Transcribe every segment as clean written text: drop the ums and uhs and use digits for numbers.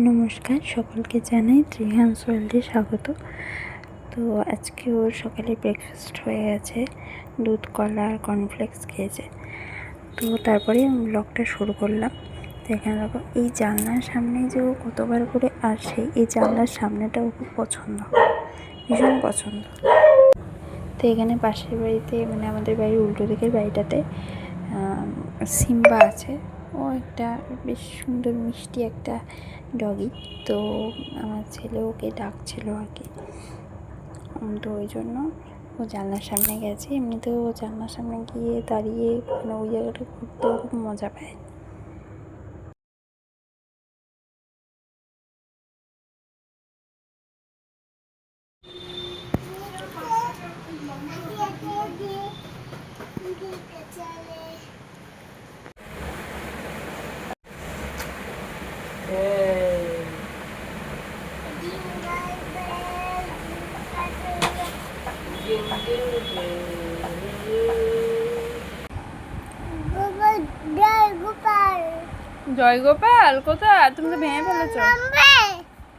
নমস্কার, সকলকে জানাই ত্রিহান্স ওয়ার্ল্ডে স্বাগত। তো আজকে ওর সকালে ব্রেকফাস্ট হয়ে গেছে, দুধ কলা আর কর্নফ্লেক্স খেয়েছে। তো তারপরে আমি ব্লগটা শুরু করলাম। তো এখানে দেখো, এই জানলার সামনে যে ও কতবার করে আসে, এই জানলার সামনেটা ও খুব পছন্দ, ভীষণ পছন্দ। তো এখানে পাশের বাড়িতে, মানে আমাদের বাড়ির উল্টো দিকের বাড়িটাতে সিম্বা আছে। ও একটা বেশ সুন্দর মিষ্টি একটা ডগি। তো আমার ছেলে ওকে ডাকছিল আর কি, তো ওই জন্য ও জানলার সামনে গেছে। এমনিতেও ও জানলার সামনে গিয়ে দাঁড়িয়ে মানে ওই জায়গাটা ঘুরতেও খুব মজা পায়। জয় গোপাল কোথায়? তুমি তো ভেঙে ফেলেছো।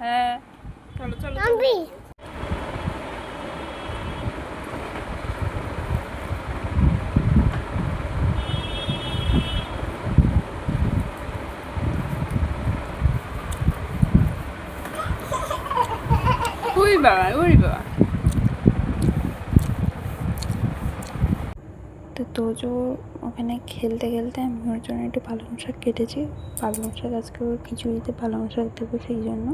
হ্যাঁ চলো চলো উই বাবা উই বাবা। তো তোজো ওখানে খেলতে খেলতে আমি ওর জন্য একটু পালং শাক কেটেছি। পালং শাক আজকে ওর খিচুড়িতে পালং শাক দেবো, সেই জন্য।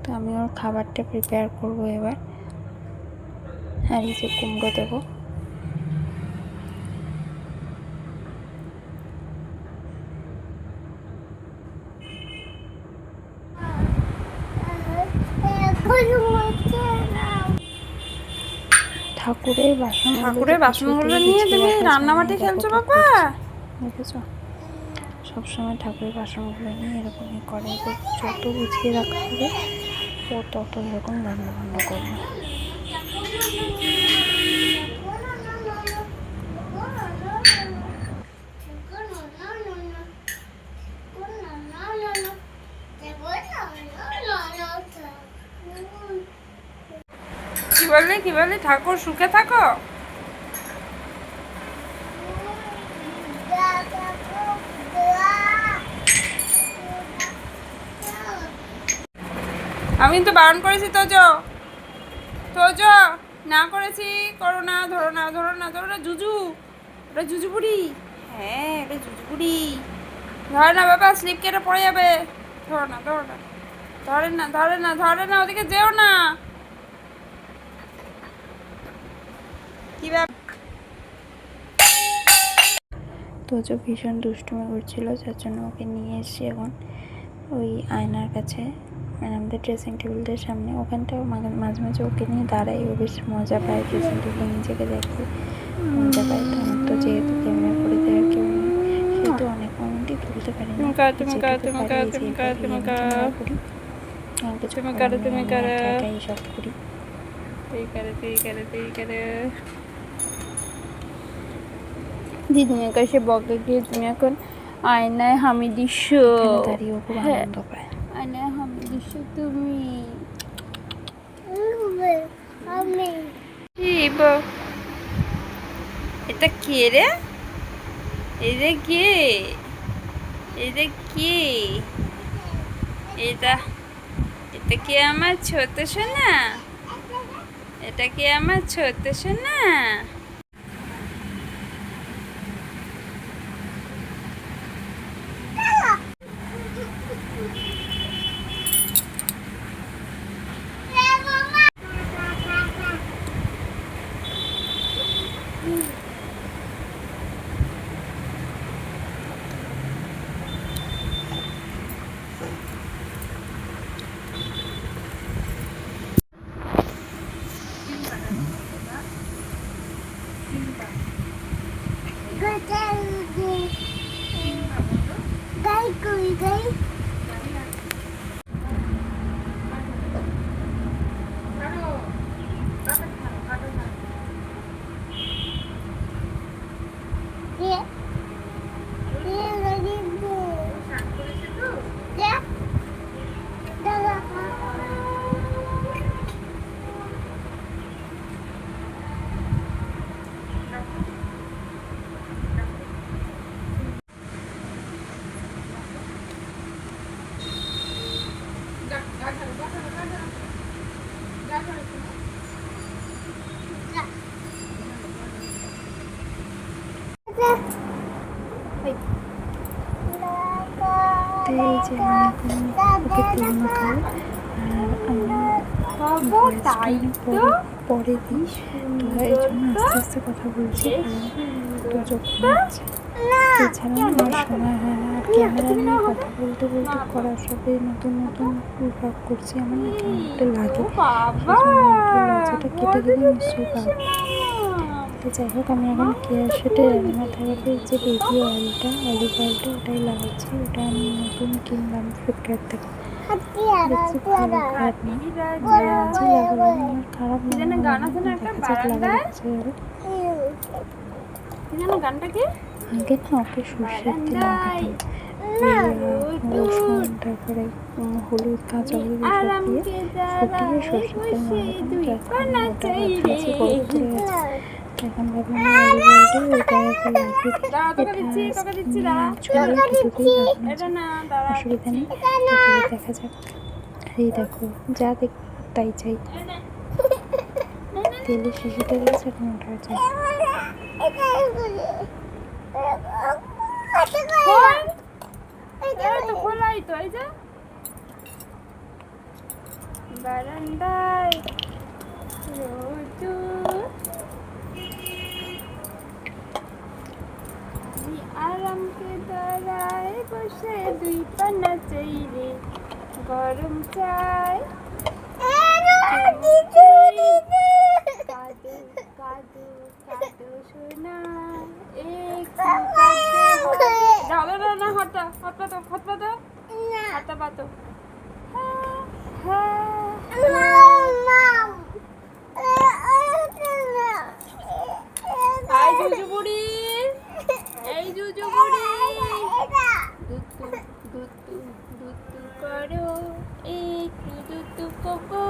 তো আমি ওর খাবারটা প্রিপেয়ার করবো এবার। আর এই যে কুমড়ো দেবো। ঠাকুরের বাসনগুলো নিয়ে তুমি রান্নাবাটি খেলছো বাবা? দেখেছো, সবসময় ঠাকুরের বাসনগুলো নিয়ে এরকমই করে। যত গুছিয়ে রাখা হবে ও তত এরকম রান্না বান্না করবে। কি বললি ঠাকুর সুখে থাকো। আমি তো বারণ করেছি তোজো না করেছি, করো না, ধরো না ধরো না ধরো না, জুজু ওটা জুজু বুড়ি। হ্যাঁ ওটা জুজু বুড়ি। ধরে না বাবা, স্লিপ কেটে পড়ে যাবে। ধরো না ধরো না, ধরে না ওদিকে যেও না। কি তোজো ভীষণ দুষ্টুমি করছিল, যার জন্য ওকে নিয়ে এসেছি এখন ওই আয়নার কাছে, মানে আমাদের ড্রেসিং টেবিলটার সামনে। ওখানটাও মাঝে মাঝে ওকে নিয়ে দাঁড়াই, ও বেশ মজা পায়। ড্রেসিং টেবিলে নিজেকে দেখে মজা পায়। তো আমার তো যেহেতু ক্যামেরা করে দেওয়ার কেউ নেই, সেহেতু অনেক মোমেন্টই তুলতে পারি না। একাই সব করি। দিদিমের কাছে বকে গিয়ে তুমি এখন আয়নায় হামি দিচ্ছ। দাঁড়িয়েও খুব আনন্দ পায়। আয়নায় হামি দিচ্ছ তুমি। এটা কে রে? এটা কে? এটা কে? এটা এটা কি আমার ছোট সোনা? এটা কি আমার ছোট সোনা? এই যে আমি এখন ওকে তুলনো খাই, আর আমি পরে দিই, তো এই জন্য আস্তে আস্তে কথা বলছি, কারণ যখন হচ্ছে এছাড়া আমার সময় হয় না। আর ক্যামেরা নিয়ে কথা বলতে বলতে করার সবে নতুন নতুন ব্লগ করছি, আমার না কেমন একটা লাগে, লজ্জাটা কেটে দিলে নিশ্চয়ই পাবো। তো যাই হোক, আমি এখন কেয়ার শেটে অ্যারোমা থেরাপির যে বেবি অয়েলটা, অলিভ অয়েলটা, ওটাই লাগাচ্ছি। ওটা আমি নতুন কিনলাম ফ্লিপকার্ট থেকে, দেখছি ভালো, খারাপ না, আজই লাগালাম। আমার খারাপ মনে হয় না, দেখা যাক লাগাচ্ছে আরো। গানটা কি? আগে না ওকে সর্ষের তেল লাগাতাম, রসুন, তারপরে হলুদ, কাঁচা হলুদ এসব দিয়ে ফুটিয়ে সর্ষের তেল লাগাতাম। এখন ওটা ভাবছি বরফ পড়ে গেছে, এখন ভাবলাম অলিভ অয়েলটাই ওই গায়ে একটু লাগিয়ে দিই। এটা ছড়িয়ে দুটোতেই লাগানো, অসুবিধা নেই। দেখা যাক। এই দেখো, যা দেখ তাই চাই। তেলের শিশিটা রয়েছে, এখন ওটা চাই। বারান্দায় আমি আরামকে দাঁড়ায় বসে দুই পানা চাইলে গরম চাই, কাদু কাদু কাদু সোনা না হাত পাতো হাত পাতো। এই জুজু বুড়ি দুতু দুতু দুতু করো, একটু দুতু কোকো,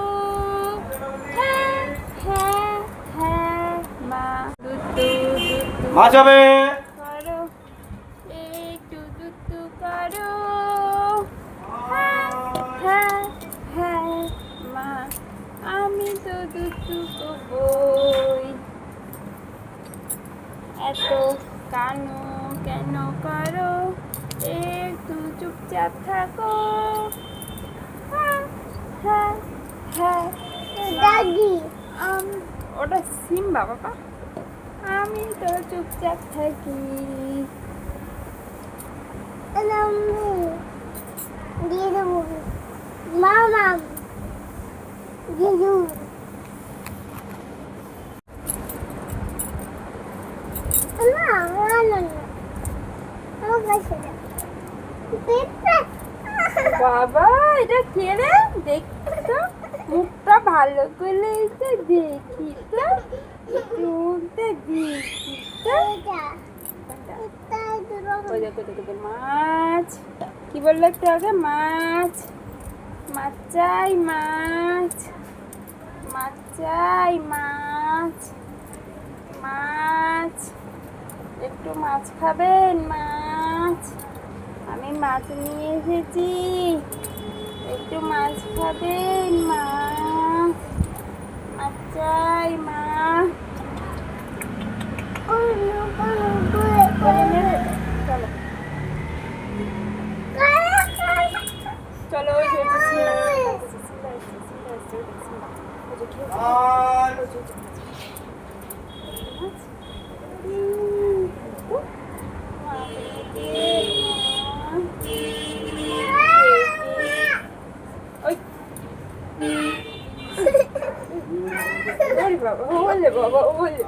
হ্যাঁ হ্যাঁ হ্যাঁ মা, দুতু দুতু মা যাবে করো, একটু দুতু করো, হ্যাঁ হ্যাঁ হ্যাঁ মা, আমি তো দুতু কোকোই। এত কানো কেন করো, একটু চুপচাপ থাকো, হ্যাঁ হ্যাঁ হ্যাঁ দাদি। ওটা সিম্বা বাবা, আমি তো চুপচাপ থাকি। দিয়ে দেবো মামা, দিদু বাবা, এটা কে রে? দেখি তো, মুখটা ভালো করে এসে দেখি তো, মুখটা দেখি তো। ওই দেখো দেখো মাছ, কি বললো একটু আগে? মাছ, মাছ চাই, মাছ, মাছ চাই, মাছ, মাছ, একটু মাছ খাবেন? মাছ, আমি মাছ নিয়ে এসেছি, একটু মাছ খাবেন? মাছ, মাছ চাই, মাছ। চলো চলো, ওই বাবা, ওলে বাবা, ওলে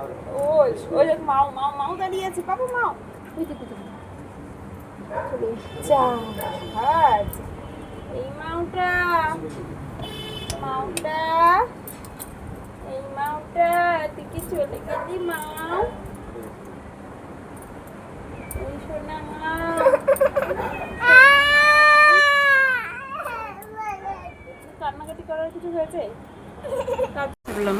ওলে, মাও মাও মাও দাঁড়িয়ে আছে, বাবু মাও, এই মাওটা, মাওটা, এই মাওটা দিকে চলে গেলি মাও, এই সোনা মাও। কান্নাকাটি করার কিছু হয়েছে? বললাম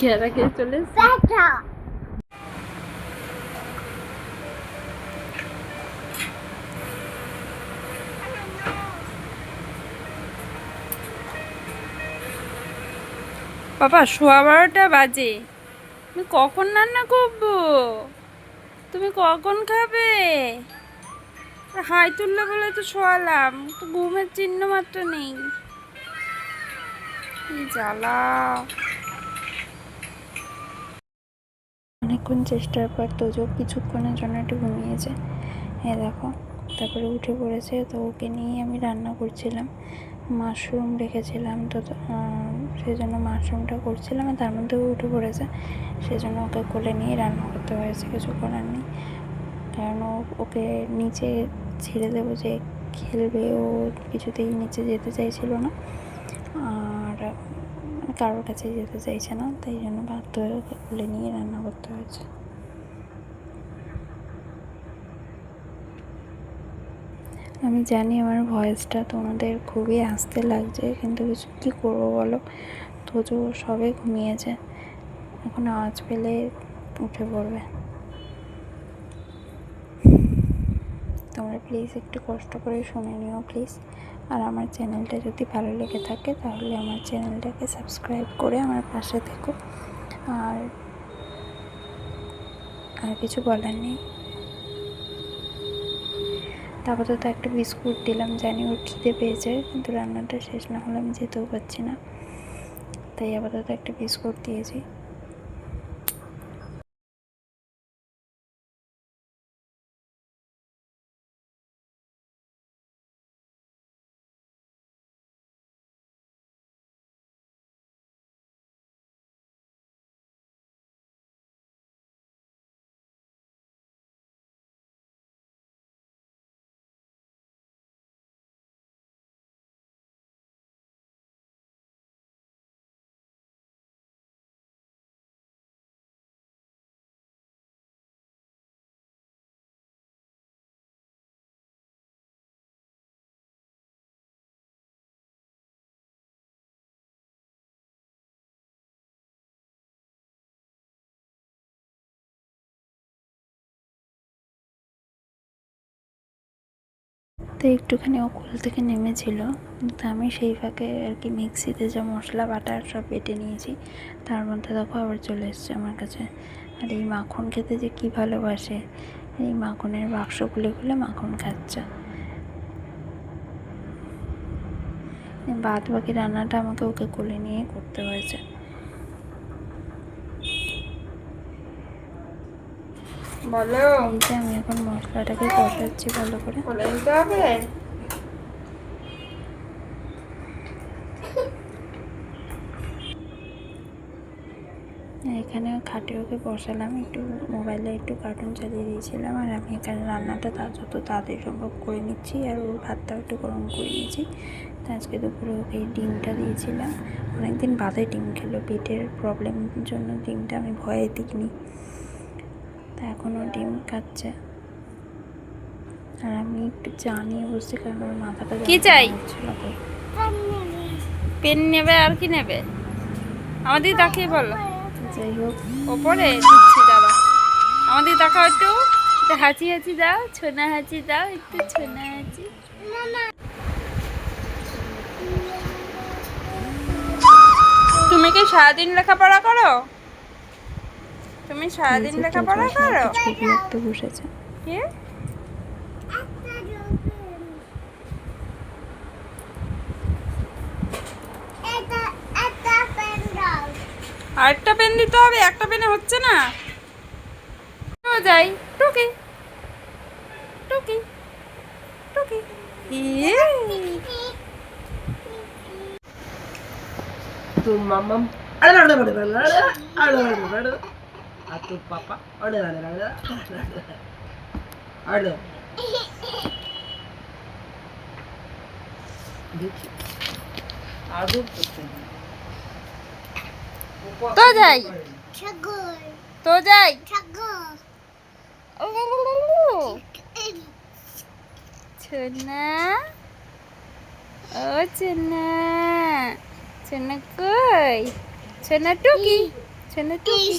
ঘেরা খেয়ে চলে এসছে। পেটা বাবা 12:15 বাজে, তুমি কখন রান্না করবো? তুমি কখন খাবে? হাই তুললে বলে তো শোয়ালাম, তো ঘুমের চিহ্ন মাত্র নেই। কি জ্বালা। অনেকক্ষণ চেষ্টার পর তোজো কিছুক্ষণের জন্য একটু ঘুমিয়েছে। হ্যাঁ দেখো, তারপরে উঠে পড়েছে। তো ওকে নিয়ে আমি রান্না করছিলাম, মাশরুম রেখেছিলাম, তো সেই জন্য মাশরুমটা করছিলাম, আর তার মধ্যেও উঠে পড়েছে। সেই জন্য ওকে কোলে নিয়ে রান্না করতে হয়েছে, কিছু করার নেই। কারণ ওকে নিচে ছেড়ে দেবো যে খেলবে, ও কিছুতেই নিচে যেতে চাইছিল না, আর কারোর কাছে যেতে চাইছে না, তাই জন্য বাধ্য হয়ে ওকে কোলে নিয়ে রান্না করতে হয়েছে। আমি জানি আমার ভয়েসটা তোমাদের খুবই আস্তে লাগছে, কিন্তু কী করবো বলো, তোজো সবে ঘুমিয়েছে, এখন আওয়াজ পেলে উঠে পড়বে। তোমরা প্লিজ একটু কষ্ট করে শুনে নিও প্লিজ। আর আমার চ্যানেলটা যদি ভালো লেগে থাকে তাহলে আমার চ্যানেলটাকে সাবস্ক্রাইব করে আমার পাশে থেকো। আর কিছু বলার নেই। আপাতত একটা বিস্কুট দিলাম, জানি ওর খিদে পেয়েছে, কিন্তু রান্নাটা শেষ না হলে আমি যেতেও পারছি না, তাই আপাতত একটা বিস্কুট দিয়েছি। তো একটুখানি ও কোল থেকে নেমেছিল, তো আমি সেই ফাঁকে আর কি মিক্সিতে যা মশলা বাটার সব বেটে নিয়েছি, তার মধ্যে দেখো আবার চলে এসছে আমার কাছে। আর এই মাখন খেতে যে কী ভালোবাসে, এই মাখনের বাক্স খুলে খুলে মাখন খাচ্ছে। বাদ বাকি রান্নাটা আমাকে ওকে কোলে নিয়ে করতে হয়েছে। বলো, এই যে আমি এখন মশলাটাকে কষাচ্ছি ভালো করে। বলে দিতে হবে। এখানে খাটে ওকে বসালাম, একটু মোবাইলে একটু কার্টুন চালিয়ে দিয়েছিলাম, আর আমি এখানে রান্নাটা যত তাড়াতাড়ি সম্ভব করে নিচ্ছি, আর ওর ভাতটাও একটু গরম করে নিয়েছি। তো আজকে দুপুরে ওকে ডিমটা দিয়েছিলাম, অনেকদিন বাদে ডিম খেলো, পেটের প্রবলেমের জন্য ডিমটা আমি ভয়ে দিইনি, তা এখনও ডিম খাচ্ছে। আর আমি একটু চা নিয়ে বসছি, কারণ ওর মাথাটা কি চাই? হচ্ছিল। পেন নেবে আর কি নেবে? আমাদের তাকিয়ে বলো। যাই হোক, ওপরে দিচ্ছি দাদা, আমাদের তাকাও একটু, একটু হাঁচি হাঁচি দাও, ছোনা হাঁচি দাও, একটু ছোনা হাঁচি। তুমি কি সারাদিন লেখাপড়া করো? তুমি সারাদিন লেখাপড়া করো? ছবি আঁকতে বসেছে। কে? আরেকটা পেন দিতে হবে, একটা পেনে হচ্ছে না। যাই টুকি টুকি টুকি। Tu mamá. A tu papá. তো যাই ছাগল তো যাই। ছাগল ছোনা, ও ছোনা, ছোনা কই? ছোনা টুকি ফ্যানের টুপি।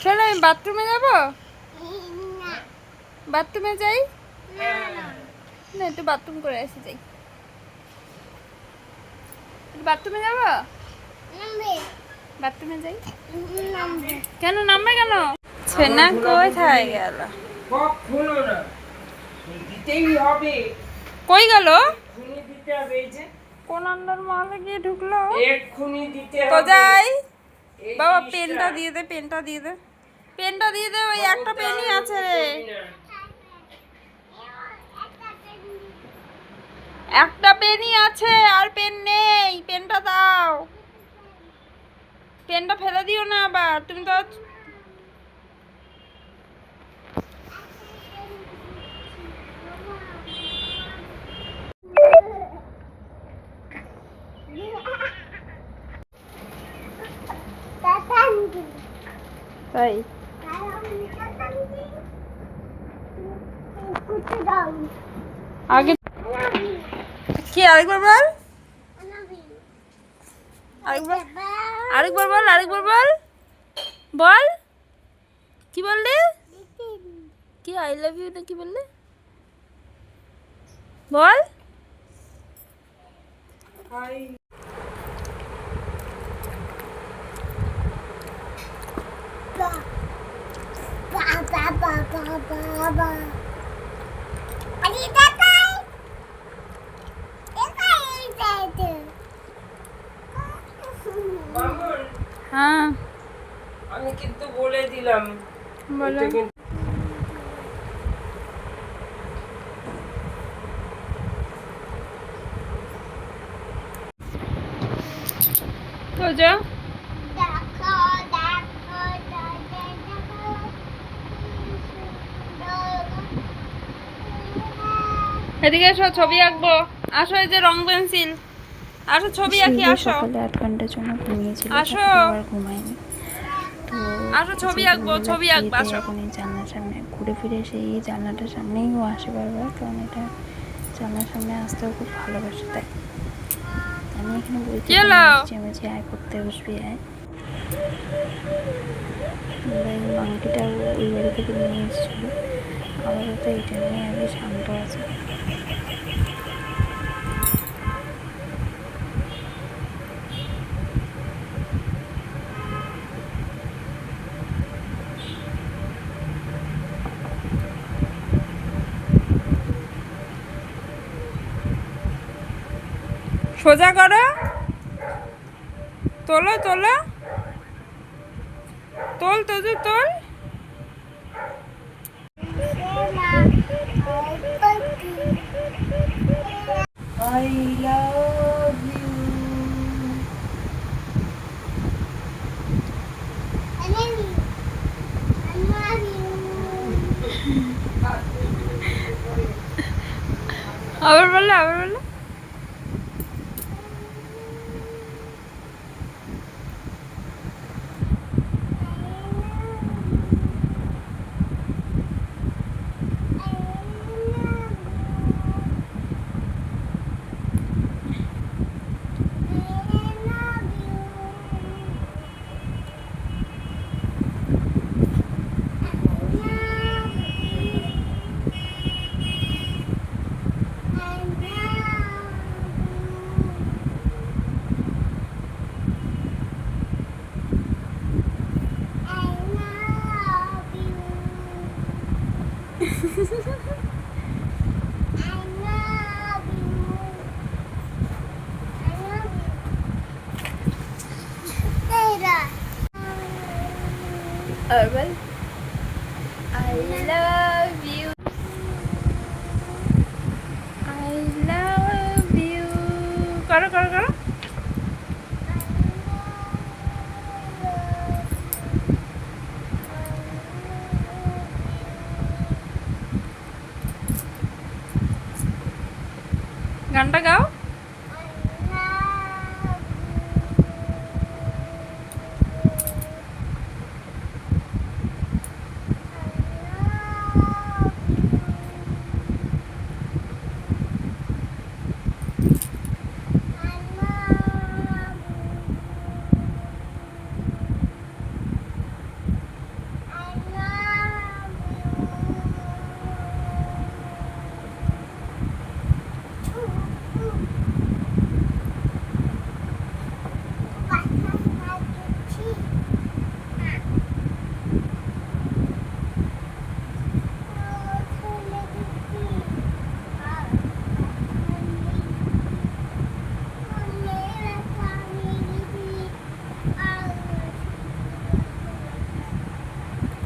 চলো আমি বাথরুমে যাবো, বাথরুমে যাই। না একটু বাথরুম করে আসি, যাই। বাথরুমে যাবো, বাথরুমে যাই। কেন নামবে কেন? ছেনা কোথায় গেল? কখনো না, দিতেই হবে। কই গেল? এক্ষুনি দিতে হবে, এই যে কোন আন্ডার মহলে গিয়ে ঢুকলো? এক্ষুনি দিতে তো হবে। যাই। এই বাবা জিনিসটা পেনটা দিয়ে দে, পেনটা দিয়ে দে, পেনটা দিয়ে দে। ওই একটা পেনই আছে রে, একটা পেনই আছে, আর পেন নেই। পেনটা দাও, পেনটা ফেলে দিও না আবার। তুমি তো তাই আগে কি আরেকবার বল, আরেকবার, আরেকবার বল, আরেকবার বল, বল কি বললে? কি আই লাভ ইউ না কি বললে? বল। মামুন, হ্যাঁ আমি কিন্তু বলে দিলাম, বলো। এটা কিন্তু তো যা, এদিকে এসো, ছবি আঁকবো। আসো, এই যে রং পেন্সিল, আসো ছবি আঁকি, শিউলি আসো সকালে 8 ঘন্টার জন্য ঘুমিয়েছিল, আসো। তারপরে আবার ঘুমায়নি। তো আসো ছবি আঁকবো, ছবি আঁকবো, আসো। এখন এই জানলার সামনে ঘুরে ফিরে সেই জানলাটার সামনেই ও আসে বারবার, কারণ এটা জানলার সামনে আসতেও খুব ভালোবাসে। তাই আমি এখানে বলতে কি হলো? চেমেছি আয় করতে বসবি আয়। এই মাংটিটা ওই বাড়ি থেকে নিয়ে এসেছিলো, আপাতত এটা নিয়ে আগে শান্ত আছে। সোজা করো, তোলো তোলো, তোল তোজো তোল। I love you. আবার বললো, আবার বললো। আর বল, I love you, I love you। করো করো করো। গানটা গাও।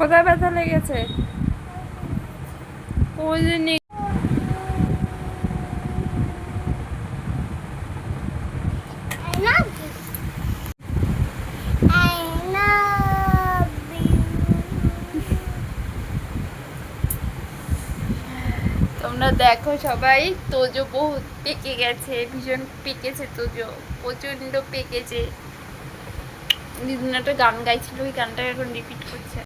কোথায় ব্যথা লেগেছে? ওই যে I love you. I love you. তোমরা দেখো সবাই, তোজো বহুত পেকে গেছে, ভীষণ পেকেছে তোজো, প্রচন্ড পেকেছে। দিদিন একটা গান গাইছিল, ওই গানটা এখন রিপিট করছে।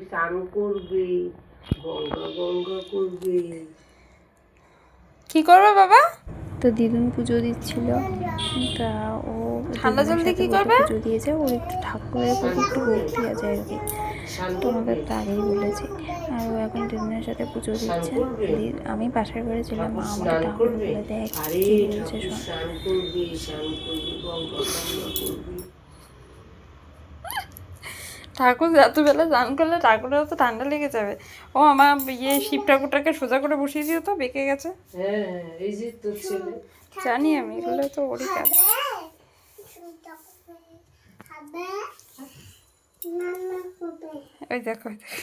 স্নান করবে, গঙ্গা গঙ্গা করবে। কি করবে বাবা? তো দিদুন পুজো দিচ্ছিল, তা ও ঠান্ডা জল দিয়ে কি করবে? পুজো দিয়েছে। ওর একটু ঠাকুরের প্রতি একটু ভক্তি আছে আর কি, তোমাকে তো আগেই বলেছি। আর ও এখন দিদুনের সাথে পুজো দিচ্ছে। আমি পাশের ঘরে ছিলাম, মা আমাকে ঠাকুর বলে দেখ আরে কি বলছে ঠাকুর শোন। স্নান করবে, স্নান করবে, গঙ্গা গঙ্গা করবে। ঠাকুর রাত্রিবেলা স্নান করলে ঠাকুরেরও তো ঠান্ডা লেগে যাবে। ও আমার শিব ঠাকুরটাকে সোজা করে বসিয়ে দিও তো, বেঁকে গেছে। হ্যাঁ, এই যে তোর ছেলে। জানি আমি, এগুলো তো ওরই কাজ। Habe. Mama হবে। ওই দেখো, ওই দেখো।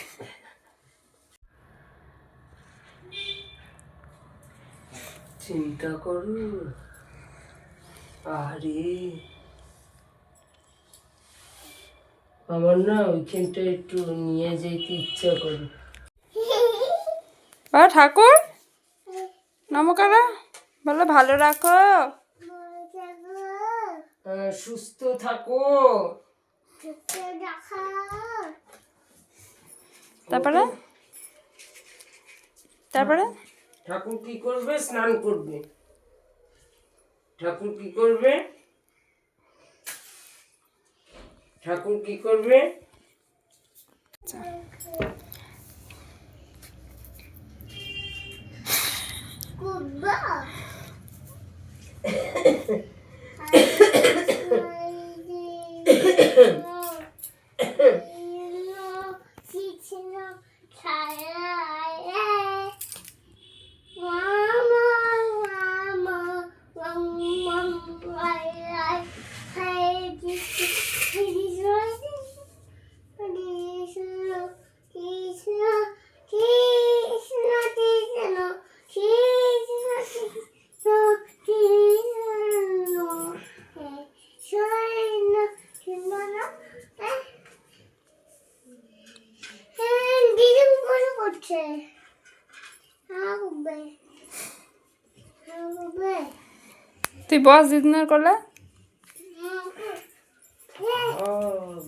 চিন্তা করো। আরে আমার না ওইখানটা একটু নিয়ে যেতে ইচ্ছা করে। ঠাকুর নমকারা বলো, ভালো রাখো, সুস্থ থাকো। তারপরে তারপরে ঠাকুর কি করবে? স্নান করবে। ঠাকুর কি করবে? ঠাকুর কি করবে? কুব্বা। তুই বস দিদিনের করলে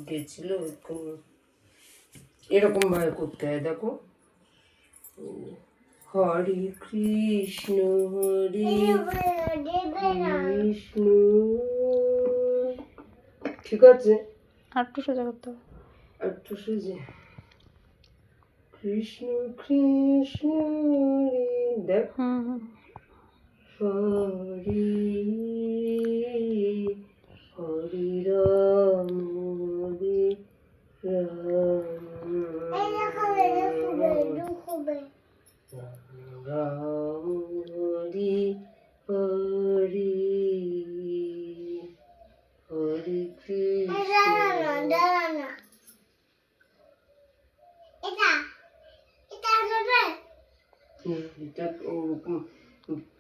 গেছিল এরকম ভাবে করতে হয়। দেখো, হরে কৃষ্ণ হরে কৃষ্ণ, ঠিক আছে। আর একটু সোজা করতে হবে। একটু সুজি, কৃষ্ণ কৃষ্ণ হরে, দেখ, হরে হরে রাম হরে রাম রাম হরে হরে হরে কৃষ্ণ।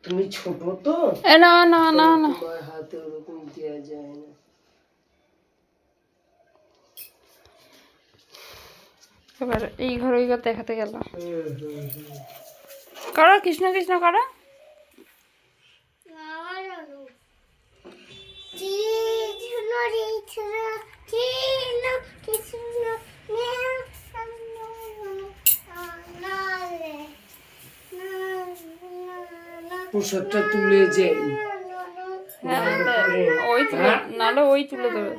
তুমি ছোট তো, না না না না, তোমার হাতে ওরকম দেওয়া যায় না। এবার এই ঘর ওই ঘর দেখাতে গেল। করো কৃষ্ণ কৃষ্ণ করো। প্রসাদটা তুলে যাই। হ্যাঁ ওই তুলে, নাহলে ওই তুলে দেবে।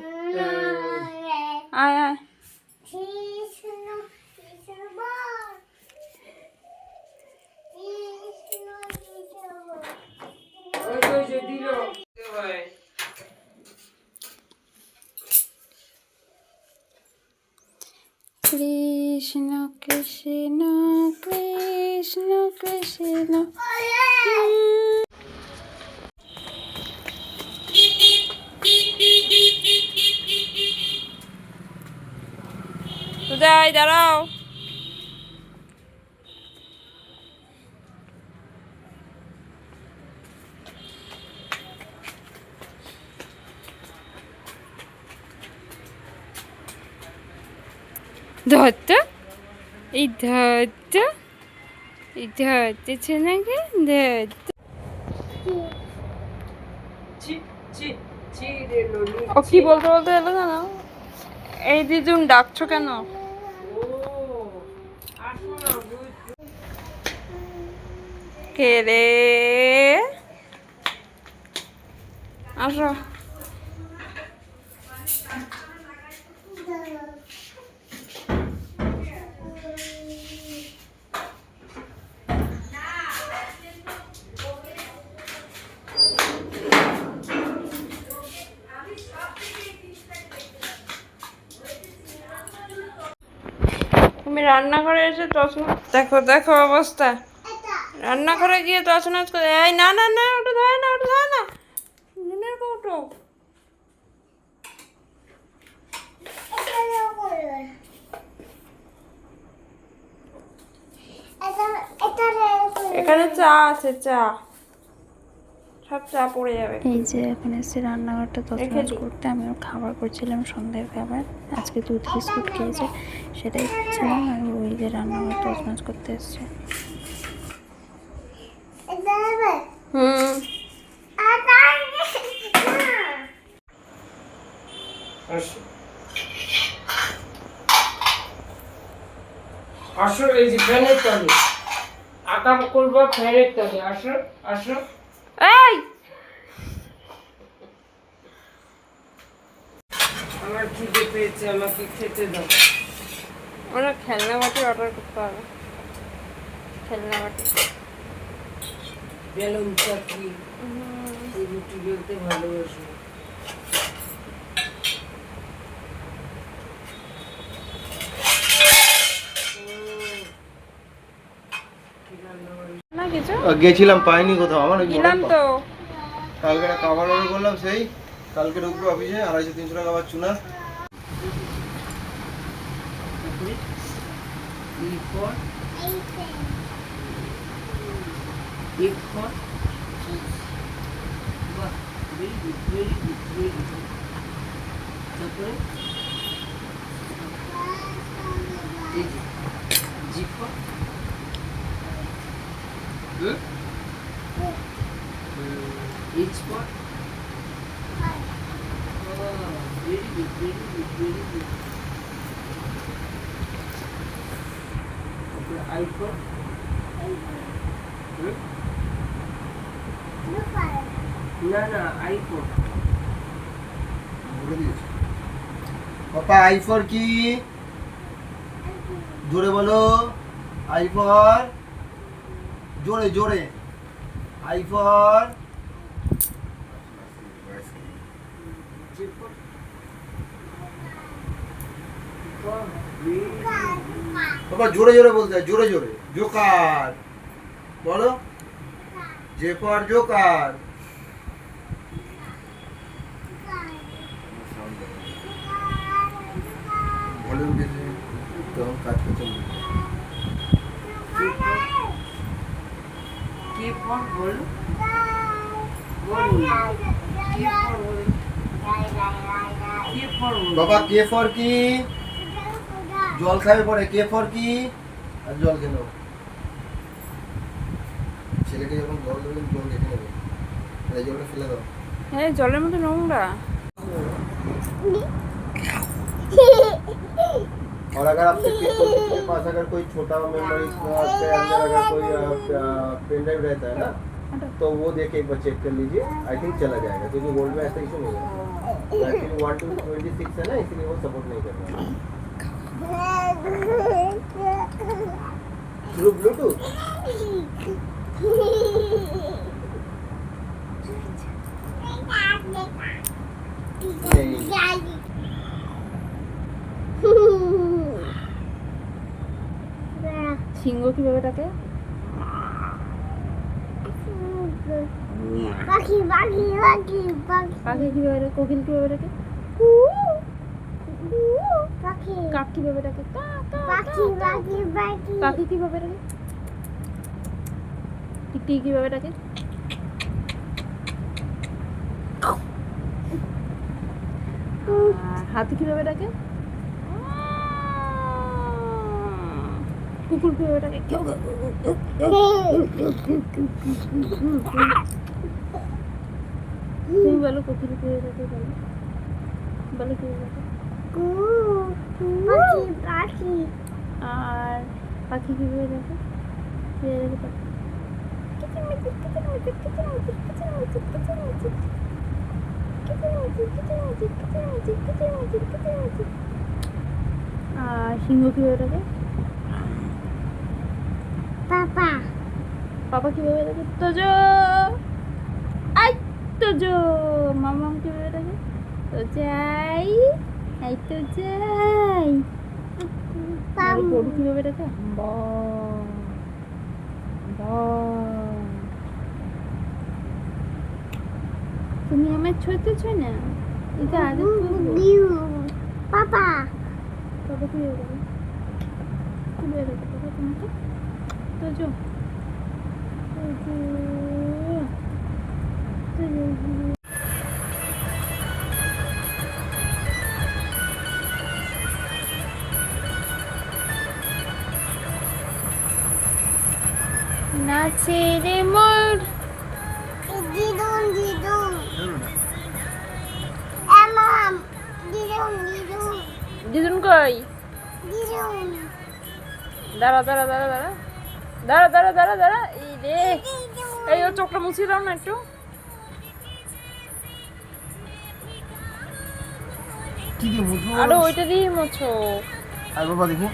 আয় আয়, কৃষ্ণ কৃষ্ণ কৃষ্ণ কৃষ্ণ। দাঁড়াও। ধরতো এই ধরতো এই ধরতেছে নাকি ধরতো। চি চি চি রে ননি। ও কি বলতে বলতে এলো জানো? এই দিদুন ডাকছো কেন? ও আসো না বুঝ। কে রে? আসো। তুমি রান্নাঘরে এসে তছনছ দেখো দেখো অবস্থা। রান্নাঘরে গিয়ে তছনছ করে এই না না না ওটা ধরে না ওটা ধরে না নুনের কৌটো। এখানে চা আছে চা সব চা পড়ে যাবে। এই যে এখন এসে রান্নাঘরটা রেখে তছনছ দিই। করতে, আমিও খাবার করছিলাম সন্ধ্যের খাবার। আজকে দুধ বিস্কুট খেয়েছে, সেটাই খাচ্ছিলাম। আর ওই যে রান্নাঘর তছনছ করতে এসছে। হুম আসো আসো এই যে ফ্যানের তলে আঁকা করবো ফ্যানের তলে আসো আসো। এই আমার খিদে পেয়েছে আমাকে খেতে দাও। ওরা খেলনা বাটি অর্ডার করতে হবে। খেলনা বাটি বেলুন চাকরি রুটি বেলতে ভালোবাসো। না কিছু গেছিলাম পাইনি কোথাও আমার ওই গেলাম তো। কালকে একটা খাবার অর্ডার করলাম, সেই কালকে ঢুকবো অফিসে 250-300 টাকা আবার চুনা। iPhone. না না আইফোন। বলে দিয়েছি পাপা। আই ফর কি? জোরে বলো। আই ফর, জোরে জোরে। আই ফর বাবা, জোরে জোরে বলতে হয়, জোরে জোরে। জোকার বলো। J for Joker. ভলিউম বেশি তো কাজ করতে হবে। কি ফোন বলো বলো কি ফোন বলো কি ফোন বলো। বাবা কে ফর কি? জল খাবে পরে। কে ফর কি? আর জল খেয়ে নেবো। ছেলেকে যখন জল দেবেন জল দেখে নেবে, এই জলটা ফেলে দাও। হ্যাঁ জলের মধ্যে নোংরা। और अगर आपसे किसी के पास अगर कोई छोटा मेमोरी के अंदर अगर कोई पेन ड्राइव रहता है ना, तो वो देख एक बार चेक कर लीजिए। आई थिंक चला जाएगा, क्योंकि गोल्ड में ऐसा इशू नहीं है। एक्चुअली 1 to 26 है ना, इसलिए वो सपोर्ट नहीं कर रहा है। थ्रू ब्लूटूथ नहीं। সিংহ কিভাবে ডাকে? পাখি পাখি পাখি পাখি পাখি কিভাবে ডাকে? কোকিল কিভাবে ডাকে? পাখি কাক কিভাবে ডাকে? কা কা পাখি পাখি পাখি পাখি কিভাবে ডাকে? টিকটিকি কিভাবে ডাকে? আর হাতি কিভাবে ডাকে? কুকুর কিভাবে ডাকে? তুমি বলো কোকিল কিভাবে ডাকে? বলো বলো কিভাবে ডাকে? পাখি পাখি আর পাখি কিভাবে ডাকে? কিভাবে ডাকে পাখি? কিচিরমিচির কিচিরমিচির কিচিরমিচির কিচিরমিচির কিচিরমিচির কিচিরমিচির কিচিরমিচির কিচিরমিচির কিচিরমিচির। আর সিংহ কিভাবে ডাকে? পাপা পাপা কিভাবে ডাকে? তোজো আই তোজো। মামাম কিভাবে ডাকে? তো যাই এই তো যাই। আর গরু কিভাবে ডাকে? ব ব। তুমি আমার ছোট ছো না, এটা আগে করবো। দিউ পাপা বাবা কিভাবে ডাকে? কিভাবে ডাকে বাবা তোমাকে? তোজো তোজো তোজো। নাচে রে মোর দিদুন দিদুন এমাম দিদুন দিদুন দিদুন কই? দিদুন দাঁড়া দাঁড়া দাঁড়া দাঁড়া দাঁড়া দাঁড়া দাঁড়া দাঁড়া। এই রে, এই ওর চোখটা মুছিয়ে দাও না একটু। কি দিয়ে মুছবো? আরে ওইটা দিয়ে মোছো। আর বাবা দেখি।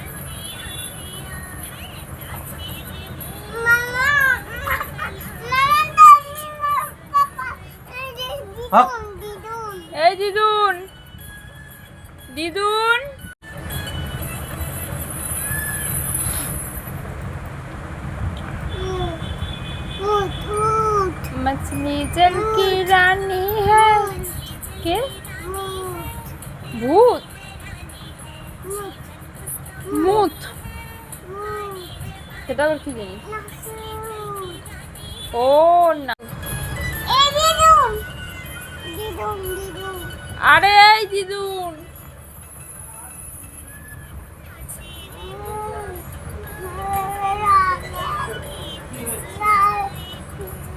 মামা পাপা এই যে হ্যাঁ? দিদুন এই দিদুন দিদুন। উঠ উঠ मछली जल की रानी है। के भूत মুত, সেটা আবার কি জিনিস? ও না, এই দিদুন দিদুন দিদুন আরে এই দিদুন।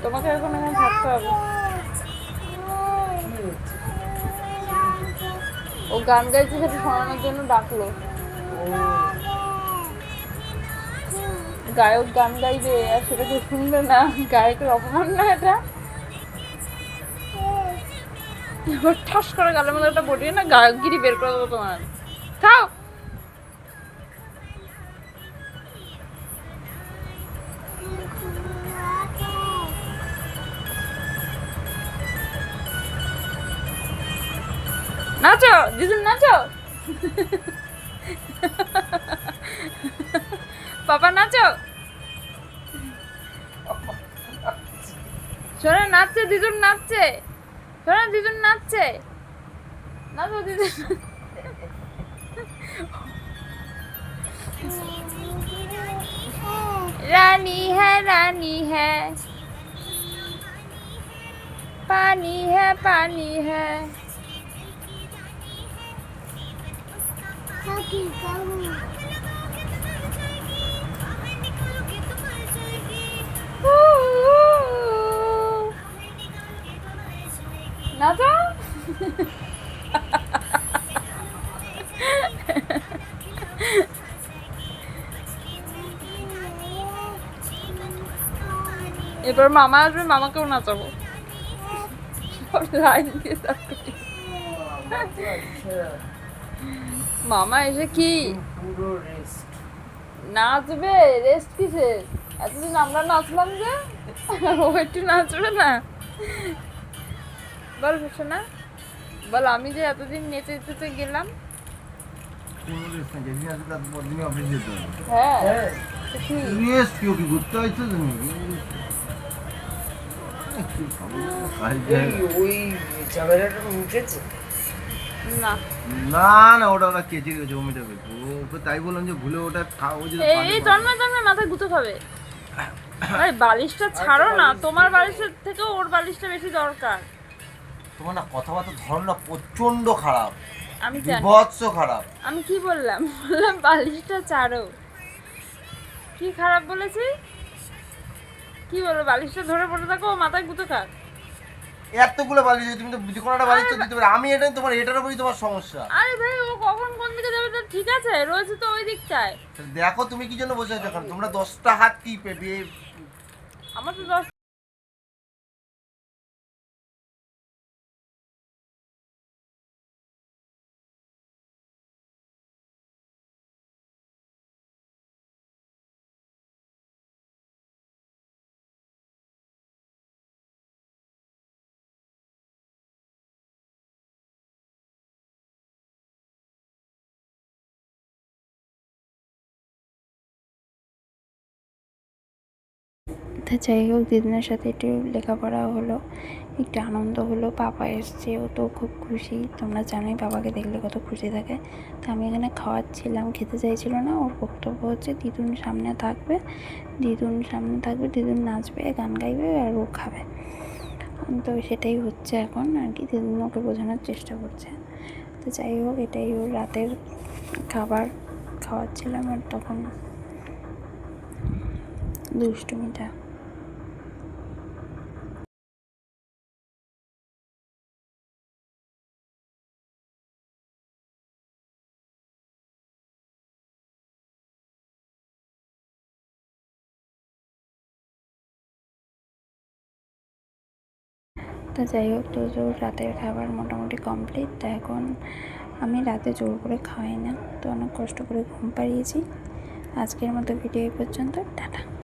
তোমাকে এখন এখানে থাকতে হবে। ও গান গাইছে, সেটা শোনানোর জন্য ডাকলো। গায়ক গান গাইবে আর সেটা কেউ শুনবে না, গায়কের অপমান না এটা? এবার ঠাস করে গালের মধ্যে একটা বটিয়ে না গায়কগিরি বের করে দেবো তোমার। খাও। নাচো দিদুন নাচো। পাপা নাচো। শোনো নাচছে দিদুন, নাচছে। শোনো দিদুন নাচছে, নাচো দিদুন। रानी है पानी है কাকি কাকু নাচো। এবার মামা আসবে, মামাকেও নাচাবো। লাইন দিয়ে থাকবে। মামা এসে কি পুরো রেস্ট। নাচবে? রেস্ট কিসের? এতদিন আমরা নাচলাম যে, ও একটু নাচবে না? বল না, বল আমি যে এতদিন নেচে নেচে গেলাম। কোনো রেস্ট না, যেদিন আসবে তার পরদিনই অফিস যেতে হবে। হ্যাঁ হ্যাঁ, তো কি? রেস্ট কেউ কি ঘুরতে হয়েছে তুমি? এই ওই ঝামেলাটা উঠেছে। না না না ওটা ওরা কেচে গেছে ওমিটা গেছে ওকে তাই বললাম যে ভুলে ওটা খাও যে এই তন্ময় মাথায় গুঁতো খাবে। ভাই বালিশটা ছাড়ো না, তোমার বালিশের থেকে ওর বালিশটা বেশি দরকার। তোমার না কথাবার্তা ধরন না প্রচন্ড খারাপ, আমি জানি। বিভৎস খারাপ। আমি কি বললাম? বললাম বালিশটা ছাড়ো। কি খারাপ বলেছি? কি বলবো? বালিশটা ধরে পড়ে থাকো, ও মাথায় গুঁতো খাক। এতগুলো বালিশ তুমি তো যে কোনোটা বালিশ তো দিতে পারো, আমি এটা তোমার এটার উপরই তোমার সমস্যা। আরে ভাই ও কখন কোন দিকে যাবে তো ঠিক আছে, রয়েছে তো ওই দিকটায়। দেখো তুমি কি জন্য বসে আছো এখন, তোমরা 10টা হাত কি পেবে আমার তো 10 তা যাই হোক, দিদিনের সাথে একটু লেখাপড়া হলো, একটু আনন্দ হলো। পাপা এসছে, ও তো খুব খুশি। তোমরা জানোই বাবাকে দেখলে কত খুশি থাকে। তা আমি এখানে খাওয়াচ্ছিলাম, খেতে চাইছিল না। ওর বক্তব্য হচ্ছে দিদুন সামনে থাকবে, দিদুন নাচবে, গান গাইবে আর ও খাবে। তো সেটাই হচ্ছে এখন আর কি, দিদুন ওকে বোঝানোর চেষ্টা করছে। তো যাই হোক, এটাই ওর রাতের খাবার খাওয়াচ্ছিলাম। আর তখন দুষ্টুমিটা। তো যাই হোক, তো রাতের খাবার মোটামুটি কমপ্লিট। তো এখন আমি রাতে জোর করে খাওয়াই না, তো অনেক কষ্ট করে ঘুম পাড়িয়েছি। আজকের মতো ভিডিও এই পর্যন্ত, টাটা।